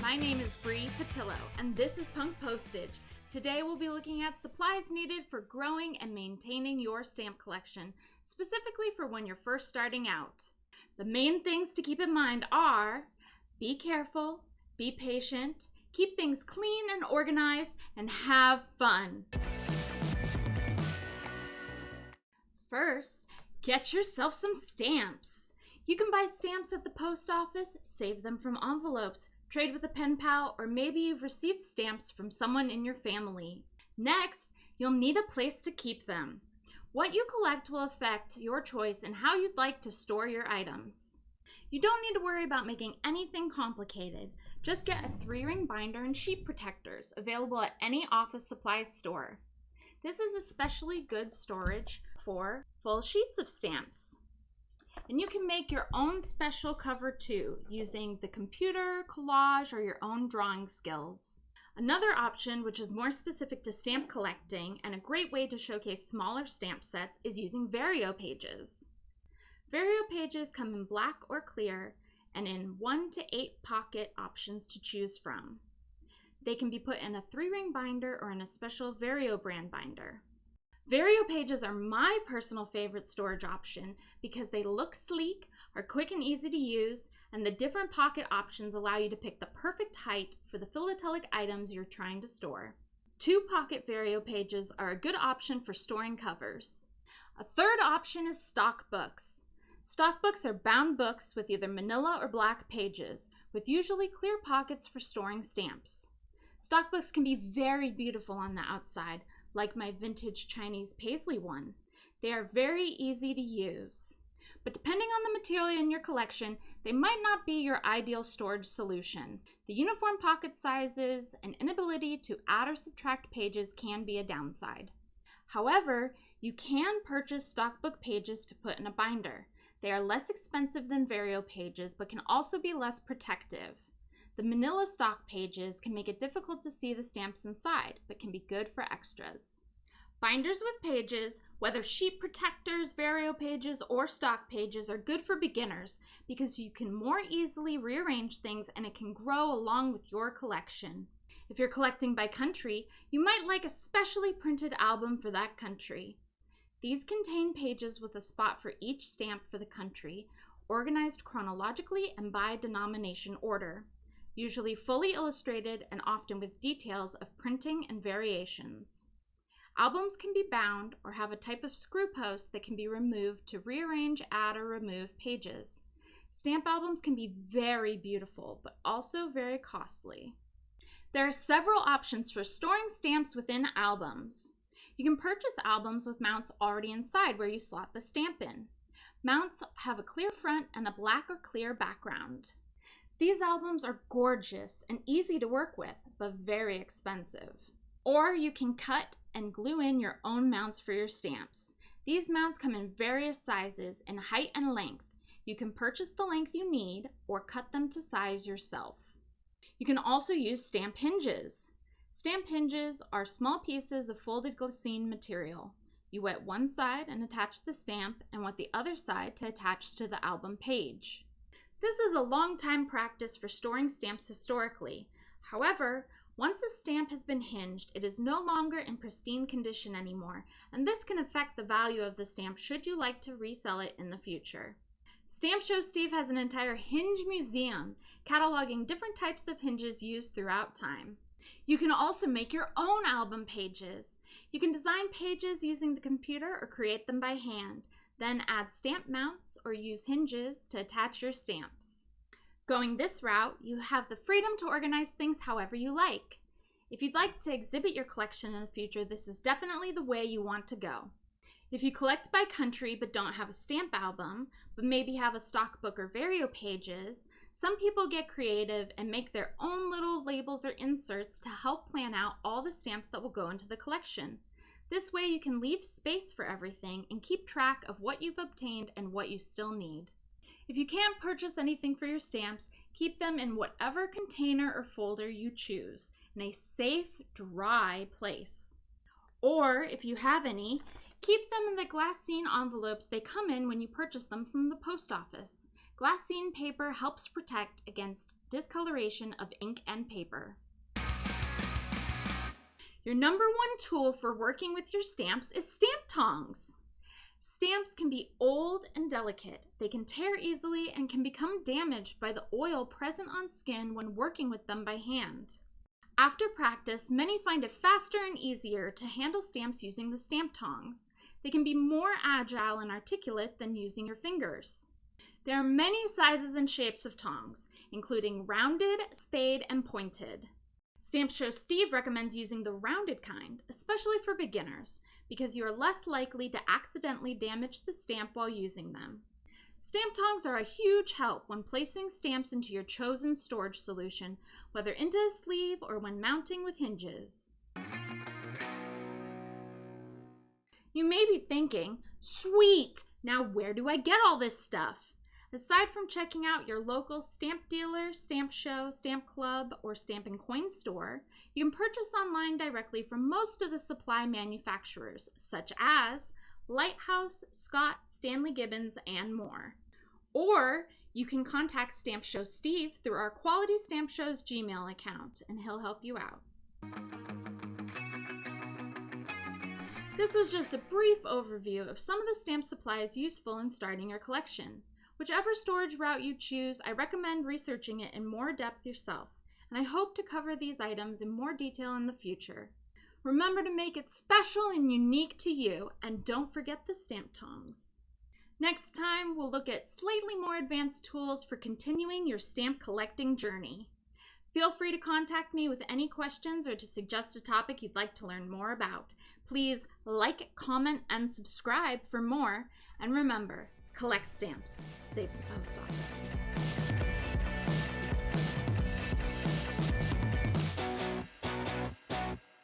My name is Bree Patillo, and this is Punk Postage. Today we'll be looking at supplies needed for growing and maintaining your stamp collection, specifically for when you're first starting out. The main things to keep in mind are: be careful, be patient, keep things clean and organized, and have fun. First, get yourself some stamps. You can buy stamps at the post office, save them from envelopes, trade with a pen pal, or maybe you've received stamps from someone in your family. Next, you'll need a place to keep them. What you collect will affect your choice in how you'd like to store your items. You don't need to worry about making anything complicated. Just get a 3-ring binder and sheet protectors available at any office supplies store. This is especially good storage for full sheets of stamps. And you can make your own special cover too, using the computer, collage, or your own drawing skills. Another option, which is more specific to stamp collecting and a great way to showcase smaller stamp sets, is using Vario pages. Vario pages come in black or clear and in 1 to 8 pocket options to choose from. They can be put in a 3-ring binder or in a special Vario brand binder. Vario pages are my personal favorite storage option because they look sleek, are quick and easy to use, and the different pocket options allow you to pick the perfect height for the philatelic items you're trying to store. 2-pocket Vario pages are a good option for storing covers. A third option is stock books. Stock books are bound books with either manila or black pages, with usually clear pockets for storing stamps. Stock books can be very beautiful on the outside, like my vintage Chinese paisley one. They are very easy to use. But depending on the material in your collection, they might not be your ideal storage solution. The uniform pocket sizes and inability to add or subtract pages can be a downside. However, you can purchase stockbook pages to put in a binder. They are less expensive than Vario pages, but can also be less protective. The manila stock pages can make it difficult to see the stamps inside, but can be good for extras. Binders with pages, whether sheet protectors, Vario pages, or stock pages, are good for beginners because you can more easily rearrange things and it can grow along with your collection. If you're collecting by country, you might like a specially printed album for that country. These contain pages with a spot for each stamp for the country, organized chronologically and by denomination order, usually fully illustrated and often with details of printing and variations. Albums can be bound or have a type of screw post that can be removed to rearrange, add, or remove pages. Stamp albums can be very beautiful, but also very costly. There are several options for storing stamps within albums. You can purchase albums with mounts already inside where you slot the stamp in. Mounts have a clear front and a black or clear background. These albums are gorgeous and easy to work with, but very expensive. Or you can cut and glue in your own mounts for your stamps. These mounts come in various sizes in height and length. You can purchase the length you need or cut them to size yourself. You can also use stamp hinges. Stamp hinges are small pieces of folded glycine material. You wet one side and attach the stamp, and wet the other side to attach to the album page. This is a long time practice for storing stamps historically. However, once a stamp has been hinged, it is no longer in pristine condition anymore, and this can affect the value of the stamp should you like to resell it in the future. Stamp Show Steve has an entire hinge museum, cataloging different types of hinges used throughout time. You can also make your own album pages. You can design pages using the computer or create them by hand. Then add stamp mounts or use hinges to attach your stamps. Going this route, you have the freedom to organize things however you like. If you'd like to exhibit your collection in the future, this is definitely the way you want to go. If you collect by country but don't have a stamp album, but maybe have a stock book or Vario pages, some people get creative and make their own little labels or inserts to help plan out all the stamps that will go into the collection. This way you can leave space for everything and keep track of what you've obtained and what you still need. If you can't purchase anything for your stamps, keep them in whatever container or folder you choose, in a safe, dry place. Or, if you have any, keep them in the glassine envelopes they come in when you purchase them from the post office. Glassine paper helps protect against discoloration of ink and paper. Your number one tool for working with your stamps is stamp tongs. Stamps can be old and delicate. They can tear easily and can become damaged by the oil present on skin when working with them by hand. After practice, many find it faster and easier to handle stamps using the stamp tongs. They can be more agile and articulate than using your fingers. There are many sizes and shapes of tongs, including rounded, spade, and pointed. Stamp Show Steve recommends using the rounded kind, especially for beginners, because you are less likely to accidentally damage the stamp while using them. Stamp tongs are a huge help when placing stamps into your chosen storage solution, whether into a sleeve or when mounting with hinges. You may be thinking, sweet, now where do I get all this stuff? Aside from checking out your local stamp dealer, stamp show, stamp club, or stamp and coin store, you can purchase online directly from most of the supply manufacturers, such as Lighthouse, Scott, Stanley Gibbons, and more. Or you can contact Stamp Show Steve through our Quality Stamp Show's Gmail account, and he'll help you out. This was just a brief overview of some of the stamp supplies useful in starting your collection. Whichever storage route you choose, I recommend researching it in more depth yourself, and I hope to cover these items in more detail in the future. Remember to make it special and unique to you, and don't forget the stamp tongs. Next time, we'll look at slightly more advanced tools for continuing your stamp collecting journey. Feel free to contact me with any questions or to suggest a topic you'd like to learn more about. Please like, comment, and subscribe for more, and remember, collect stamps, save the post office.